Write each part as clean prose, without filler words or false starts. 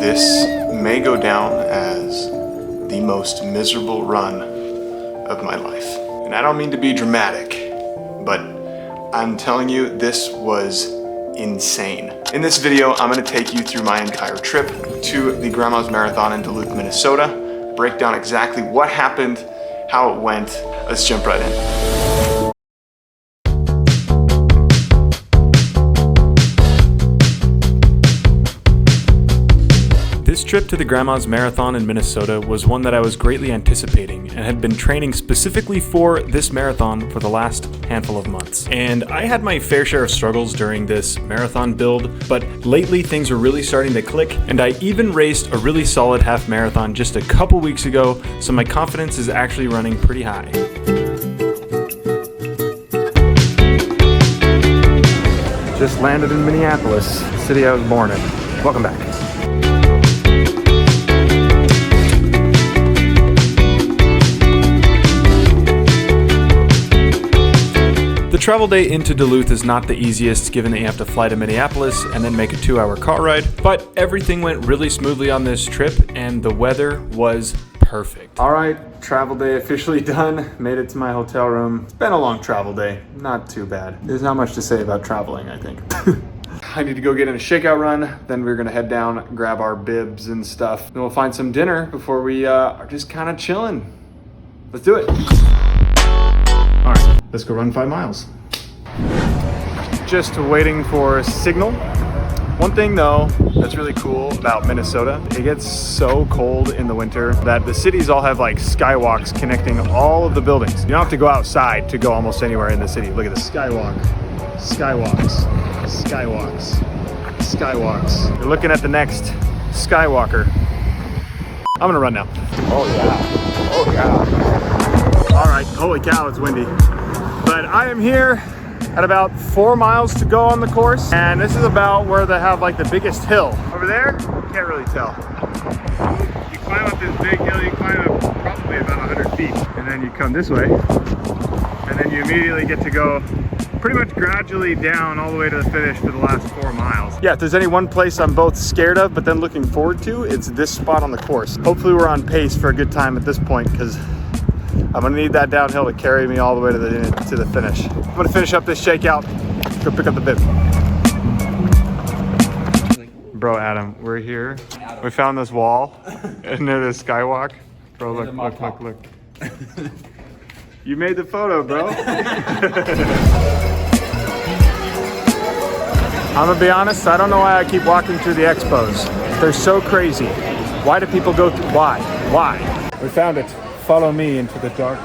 This may go down as the most miserable run of my life. And I don't mean to be dramatic, but I'm telling you, this was insane. In this video, I'm gonna take you through my entire trip to the Grandma's Marathon in Duluth, Minnesota, break down exactly what happened, how it went. Let's jump right in. This trip to the Grandma's Marathon in Minnesota was one that I was greatly anticipating and had been training specifically for this marathon for the last handful of months. And I had my fair share of struggles during this marathon build, but lately things were really starting to click, and I even raced a really solid half marathon just a couple weeks ago, so my confidence is actually running pretty high. Just landed in Minneapolis, city I was born in. Welcome back. The travel day into Duluth is not the easiest, given that you have to fly to Minneapolis and then make a 2-hour car ride, but everything went really smoothly on this trip and the weather was perfect. All right, travel day officially done. Made it to my hotel room. It's been a long travel day, not too bad. There's not much to say about traveling, I think. I need to go get in a shakeout run, then we're gonna head down, grab our bibs and stuff. Then we'll find some dinner before we are just kind of chilling. Let's do it. All right, let's go run 5 miles. Just waiting for a signal. One thing though that's really cool about Minnesota, it gets so cold in the winter that the cities all have like skywalks connecting all of the buildings. You don't have to go outside to go almost anywhere in the city. Look at the skywalk, skywalks, skywalks, skywalks. You're looking at the next skywalker. I'm gonna run now. Oh yeah, oh yeah. All right, holy cow, it's windy. But I am here at about 4 miles to go on the course, and this is about where they have like the biggest hill. Over there, can't really tell. You climb up this big hill, you climb up probably about 100 feet, and then you come this way, and then you immediately get to go pretty much gradually down all the way to the finish for the last 4 miles. Yeah, if there's any one place I'm both scared of but then looking forward to, it's this spot on the course. Hopefully we're on pace for a good time at this point, because I'm gonna need that downhill to carry me all the way to the finish. I'm gonna finish up this shakeout, go pick up the bib. Bro, Adam, we're here. We found this wall near the skywalk. Bro, look. You made the photo, bro. I'm gonna be honest, I don't know why I keep walking through the expos. They're so crazy. Why do people go through, why? We found it. Follow me into the dark.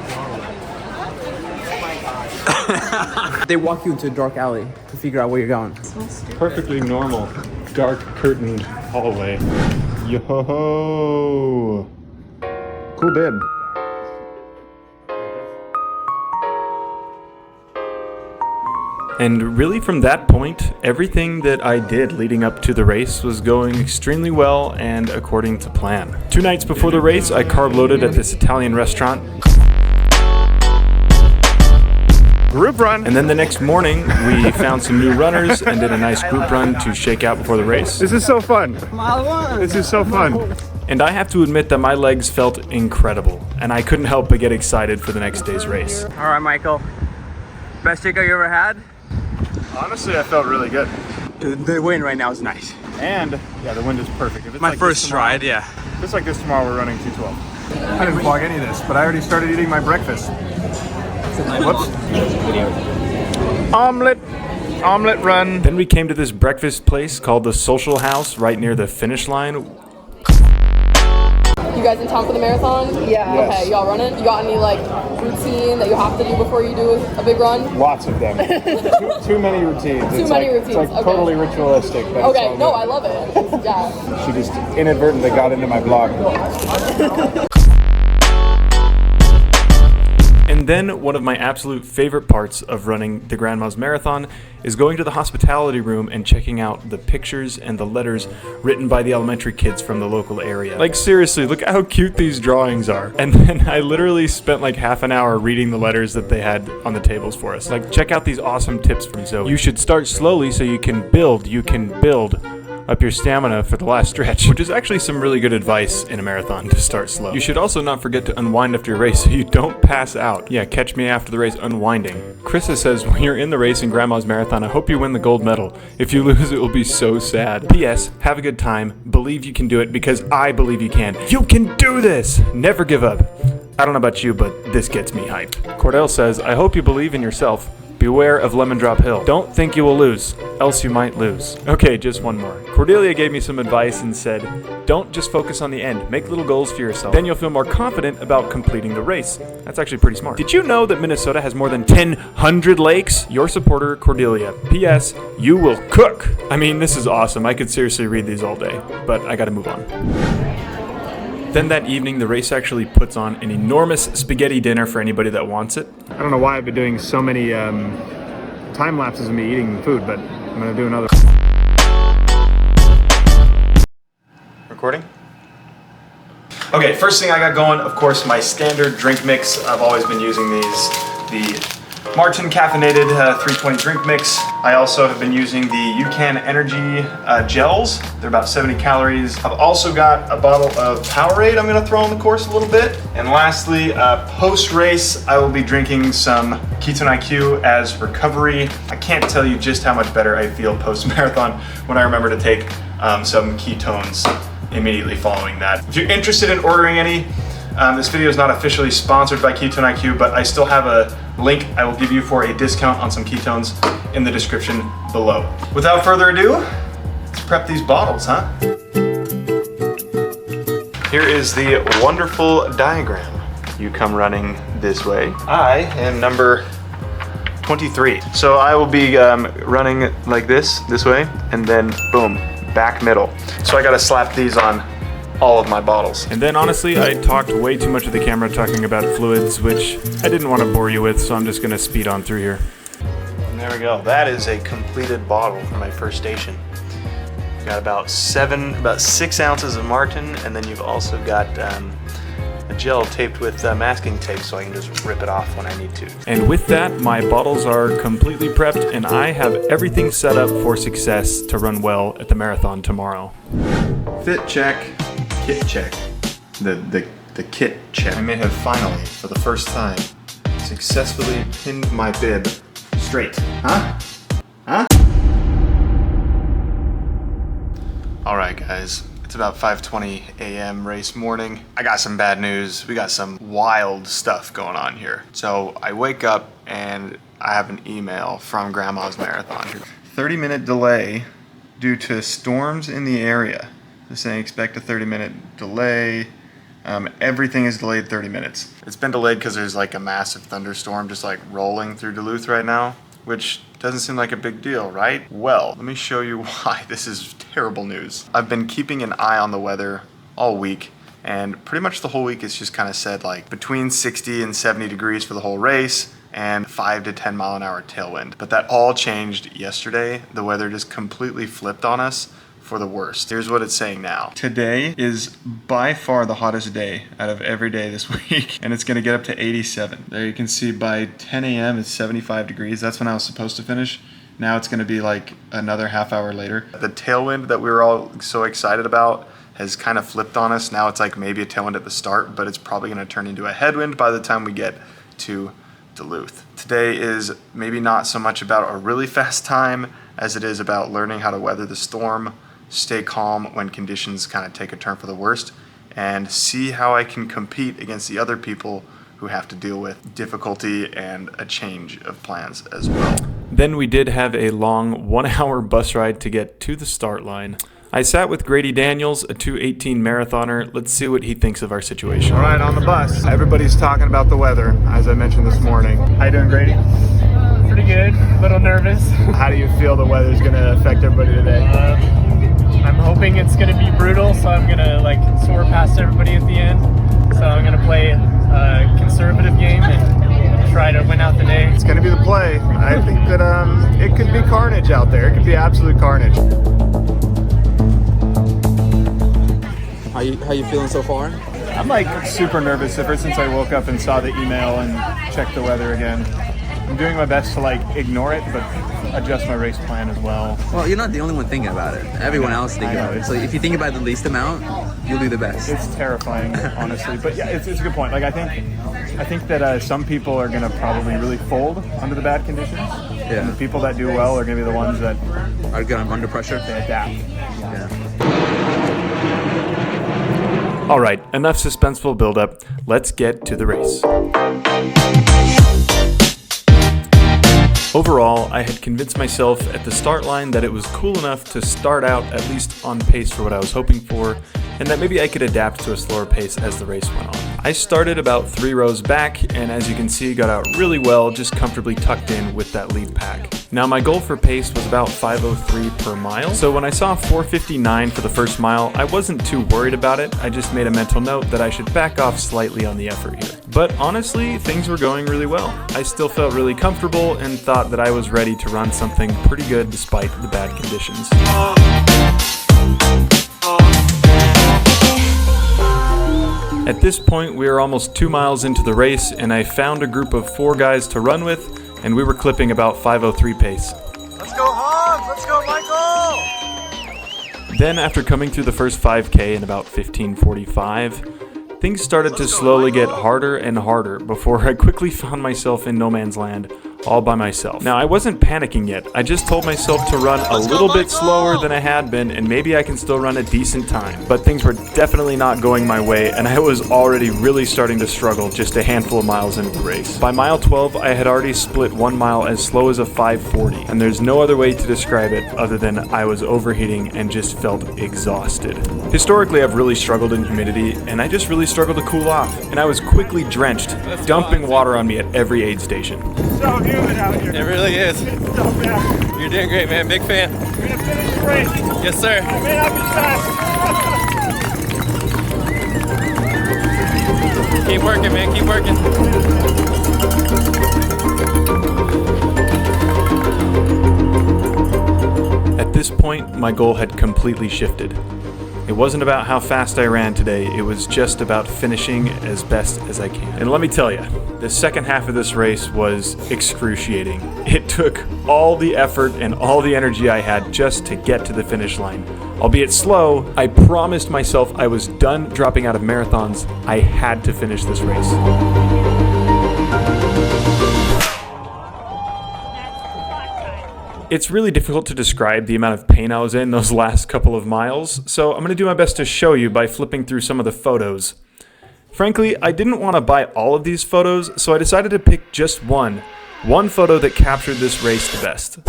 They walk you into a dark alley to figure out where you're going. Perfectly normal, dark curtained hallway. Yo-ho-ho. Cool bib. And really from that point, everything that I did leading up to the race was going extremely well and according to plan. 2 nights before the race, I carb loaded at this Italian restaurant. Group run! And then the next morning, we found some new runners and did a nice group run to shake out before the race. This is so fun! This is so fun! And I have to admit that my legs felt incredible, and I couldn't help but get excited for the next day's race. All right, Michael. Best shakeout you ever had? Honestly, I felt really good. The wind right now is nice. And, yeah, the wind is perfect. If it's My like first stride, yeah. If it's like this tomorrow, we're running 2:12. I didn't vlog any of this, but I already started eating my breakfast. Whoops. Omelet run. Then we came to this breakfast place called the Social House right near the finish line. You guys in town for the marathon? Yeah. Yes. Okay, y'all running? You got any like routine that you have to do before you do a big run? Lots of them. too many routines. Too many routines. It's like okay. totally ritualistic. But Okay, no, I love it. Yeah. She just inadvertently got into my blog. And then one of my absolute favorite parts of running the Grandma's Marathon is going to the hospitality room and checking out the pictures and the letters written by the elementary kids from the local area. Like seriously, look at how cute these drawings are. And then I literally spent like half an hour reading the letters that they had on the tables for us. Like check out these awesome tips from Zoe. You should start slowly so you can build up your stamina for the last stretch, which is actually some really good advice in a marathon to start slow. You should also not forget to unwind after your race so you don't pass out. Yeah, catch me after the race unwinding. Krista says, when you're in the race in Grandma's Marathon, I hope you win the gold medal. If you lose, it will be so sad. P.S. Have a good time. Believe you can do it because I believe you can. You can do this! Never give up. I don't know about you, but this gets me hyped. Cordell says, I hope you believe in yourself. Beware of Lemon Drop Hill. Don't think you will lose, else you might lose. Okay, just one more. Cordelia gave me some advice and said, don't just focus on the end. Make little goals for yourself. Then you'll feel more confident about completing the race. That's actually pretty smart. Did you know that Minnesota has more than 1,000 lakes? Your supporter, Cordelia. P.S. You will cook. I mean, this is awesome. I could seriously read these all day, but I gotta move on. Then that evening, the race actually puts on an enormous spaghetti dinner for anybody that wants it. I don't know why I've been doing so many time lapses of me eating food, but I'm gonna do another. Recording? Okay, first thing I got going, of course, my standard drink mix. I've always been using these, the Martin caffeinated 320 drink mix. I also have been using the UCAN Energy gels. They're about 70 calories. I've also got a bottle of Powerade I'm gonna throw on the course a little bit. And lastly, post-race, I will be drinking some Ketone IQ as recovery. I can't tell you just how much better I feel post-marathon when I remember to take some ketones immediately following that. If you're interested in ordering any, this video is not officially sponsored by Ketone IQ, but I still have a link I will give you for a discount on some ketones in the description below. Without further ado, let's prep these bottles, huh? Here is the wonderful diagram. You come running this way. I am number 23. So I will be running like this way, and then boom, back middle. So I gotta slap these on all of my bottles. And then honestly, I talked way too much of the camera talking about fluids, which I didn't want to bore you with, so I'm just gonna speed on through here. And there we go. That is a completed bottle for my first station. You've got about 6 ounces of Martin, and then you've also got a gel taped with masking tape so I can just rip it off when I need to. And with that, my bottles are completely prepped and I have everything set up for success to run well at the marathon tomorrow. Fit check. Kit check. The kit check. I may have finally, for the first time, successfully pinned my bib straight. Huh? Huh? Alright guys, it's about 5:20 a.m. race morning. I got some bad news. We got some wild stuff going on here. So I wake up and I have an email from Grandma's Marathon. 30-minute delay due to storms in the area. They're saying expect a 30-minute delay. Everything is delayed 30 minutes. It's been delayed because there's like a massive thunderstorm just like rolling through Duluth right now, which doesn't seem like a big deal, right? Well, let me show you why this is terrible news. I've been keeping an eye on the weather all week, and pretty much the whole week it's just kind of said like between 60 and 70 degrees for the whole race and 5 to 10 mile an hour tailwind. But that all changed yesterday. The weather just completely flipped on us for the worst. Here's what it's saying now. Today is by far the hottest day out of every day this week, and it's gonna get up to 87. There you can see by 10 a.m. it's 75 degrees. That's when I was supposed to finish. Now it's gonna be like another half hour later. The tailwind that we were all so excited about has kind of flipped on us. Now it's like maybe a tailwind at the start, but it's probably gonna turn into a headwind by the time we get to Duluth. Today is maybe not so much about a really fast time as it is about learning how to weather the storm, stay calm when conditions kind of take a turn for the worst, and see how I can compete against the other people who have to deal with difficulty and a change of plans as well. Then we did have a long 1-hour bus ride to get to the start line. I sat with Grady Daniels, a 2:18 marathoner. Let's see what he thinks of our situation. All right, on the bus. Everybody's talking about the weather, as I mentioned this morning. How you doing, Grady? Pretty good, a little nervous. How do you feel the weather's gonna affect everybody today? I'm hoping it's going to be brutal, so I'm going to like soar past everybody at the end. So I'm going to play a conservative game and try to win out the day. It's going to be the play. I think that it could be carnage out there. It could be absolute carnage. How you feeling so far? I'm like super nervous ever since I woke up and saw the email and checked the weather again. I'm doing my best to like ignore it, but adjust my race plan as well. Well, you're not the only one thinking about it. Everyone else is thinking about it. So if you think about the least amount, you'll do the best. It's terrifying, honestly. But yeah, it's a good point. Like I think that some people are gonna probably really fold under the bad conditions. Yeah. And the people that do well are gonna be the ones that Are good under pressure. they adapt. Yeah. All right, enough suspenseful buildup. Let's get to the race. Overall, I had convinced myself at the start line that it was cool enough to start out at least on pace for what I was hoping for, and that maybe I could adapt to a slower pace as the race went on. I started about 3 rows back, and as you can see, got out really well, just comfortably tucked in with that lead pack. Now my goal for pace was about 5:03 per mile, so when I saw 4:59 for the first mile, I wasn't too worried about it. I just made a mental note that I should back off slightly on the effort here. But honestly, things were going really well. I still felt really comfortable and thought that I was ready to run something pretty good despite the bad conditions. At this point, we were almost 2 miles into the race, and I found a group of 4 guys to run with, and we were clipping about 5:03 pace. Let's go, Hans! Let's go, Michael! Then, after coming through the first 5K in about 15:45, things started to slowly get harder and harder before I quickly found myself in no man's land, all by myself. Now, I wasn't panicking yet. I just told myself to run a little bit slower than I had been, and maybe I can still run a decent time. But things were definitely not going my way, and I was already really starting to struggle just a handful of miles into the race. By mile 12, I had already split 1 mile as slow as a 5:40, and there's no other way to describe it other than I was overheating and just felt exhausted. Historically, I've really struggled in humidity, and I just really struggled to cool off, and I was quickly drenched, dumping water on me at every aid station. So humid out here. It really is. It's so bad. You're doing great, man. Big fan. We're gonna finish the race. Yes, sir. I may not be fast. Keep working, man. Keep working. At this point, my goal had completely shifted. It wasn't about how fast I ran today, it was just about finishing as best as I can. And let me tell you, the second half of this race was excruciating. It took all the effort and all the energy I had just to get to the finish line. Albeit slow, I promised myself I was done dropping out of marathons. I had to finish this race. It's really difficult to describe the amount of pain I was in those last couple of miles, so I'm going to do my best to show you by flipping through some of the photos. Frankly, I didn't want to buy all of these photos, so I decided to pick just one photo that captured this race the best.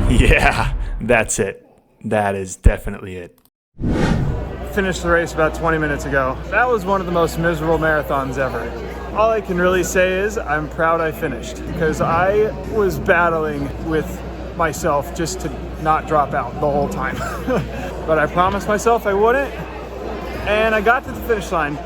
Yeah, that's it. That is definitely it. Finished the race about 20 minutes ago. That was one of the most miserable marathons ever. All I can really say is I'm proud I finished, because I was battling with myself just to not drop out the whole time. But I promised myself I wouldn't, and I got to the finish line.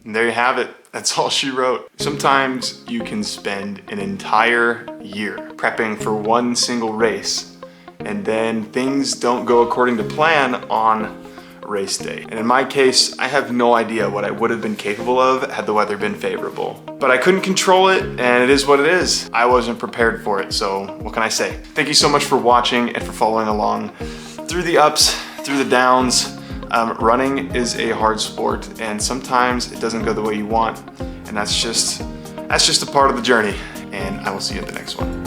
And there you have it. That's all she wrote. Sometimes you can spend an entire year prepping for one single race, and then things don't go according to plan on race day. And in my case, I have no idea what I would have been capable of had the weather been favorable. But I couldn't control it, and it is what it is. I wasn't prepared for it, so what can I say? Thank you so much for watching and for following along through the ups, through the downs. Running is a hard sport, and sometimes it doesn't go the way you want, and that's just a part of the journey. And I will see you at the next one.